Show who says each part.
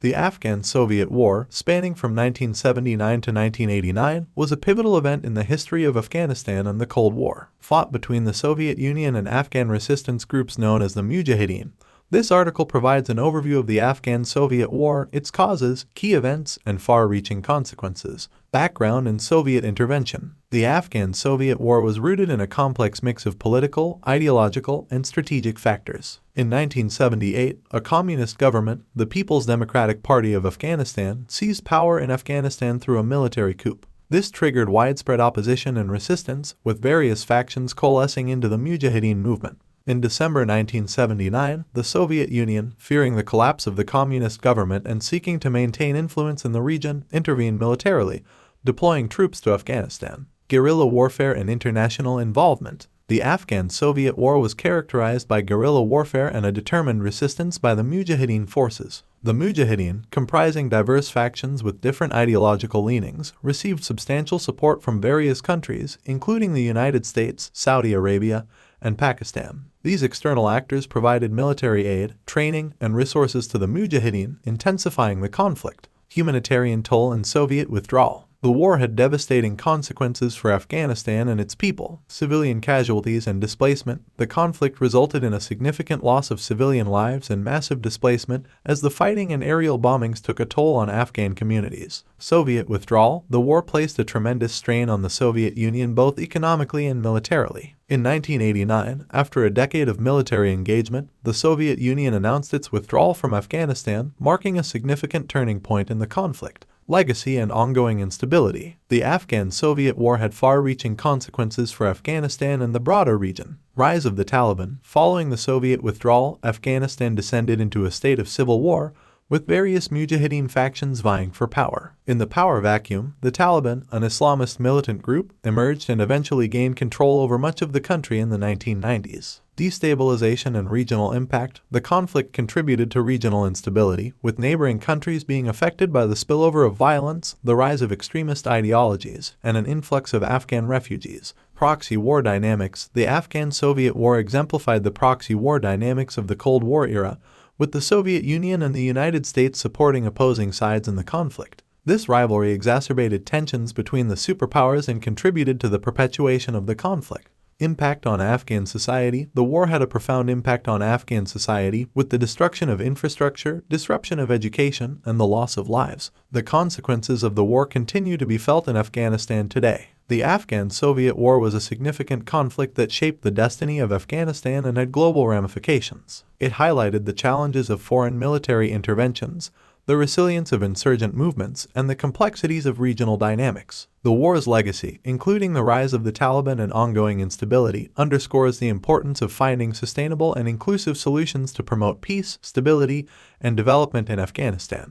Speaker 1: The Afghan-Soviet War, spanning from 1979 to 1989, was a pivotal event in the history of Afghanistan and the Cold War, fought between the Soviet Union and Afghan resistance groups known as the mujahideen. This article provides an overview of the Afghan-Soviet War, its causes, key events, and far-reaching consequences. Background and Soviet intervention. The Afghan-Soviet War was rooted in a complex mix of political, ideological, and strategic factors. In 1978, a communist government, the People's Democratic Party of Afghanistan, seized power in Afghanistan through a military coup. This triggered widespread opposition and resistance, with various factions coalescing into the Mujahideen movement. In December 1979, the Soviet Union, fearing the collapse of the communist government and seeking to maintain influence in the region, intervened militarily, deploying troops to Afghanistan. Guerrilla warfare and international involvement. The Afghan-Soviet War was characterized by guerrilla warfare and a determined resistance by the Mujahideen forces. The Mujahideen, comprising diverse factions with different ideological leanings, received substantial support from various countries, including the United States, Saudi Arabia, and Pakistan. These external actors provided military aid, training, and resources to the Mujahideen, intensifying the conflict. Humanitarian toll and Soviet withdrawal. The war had devastating consequences for Afghanistan and its people. Civilian casualties and displacement. The conflict resulted in a significant loss of civilian lives and massive displacement as the fighting and aerial bombings took a toll on Afghan communities. Soviet withdrawal. The war placed a tremendous strain on the Soviet Union both economically and militarily. In 1989, after a decade of military engagement, the Soviet Union announced its withdrawal from Afghanistan, marking a significant turning point in the conflict. Legacy and ongoing instability. The Afghan-Soviet War had far-reaching consequences for Afghanistan and the broader region. Rise of the Taliban. Following the Soviet withdrawal, Afghanistan descended into a state of civil war, with various Mujahideen factions vying for power. In the power vacuum, the Taliban, an Islamist militant group, emerged and eventually gained control over much of the country in the 1990s. Destabilization and regional impact. The conflict contributed to regional instability, with neighboring countries being affected by the spillover of violence, the rise of extremist ideologies, and an influx of Afghan refugees. Proxy war dynamics. The Afghan-Soviet War exemplified the proxy war dynamics of the Cold War era, with the Soviet Union and the United States supporting opposing sides in the conflict. This rivalry exacerbated tensions between the superpowers and contributed to the perpetuation of the conflict. Impact on Afghan society. The war had a profound impact on Afghan society, with the destruction of infrastructure, disruption of education, and the loss of lives. The consequences of the war continue to be felt in Afghanistan today. The Afghan-Soviet War was a significant conflict that shaped the destiny of Afghanistan and had global ramifications. It highlighted the challenges of foreign military interventions, the resilience of insurgent movements, and the complexities of regional dynamics. The war's legacy, including the rise of the Taliban and ongoing instability, underscores the importance of finding sustainable and inclusive solutions to promote peace, stability, and development in Afghanistan.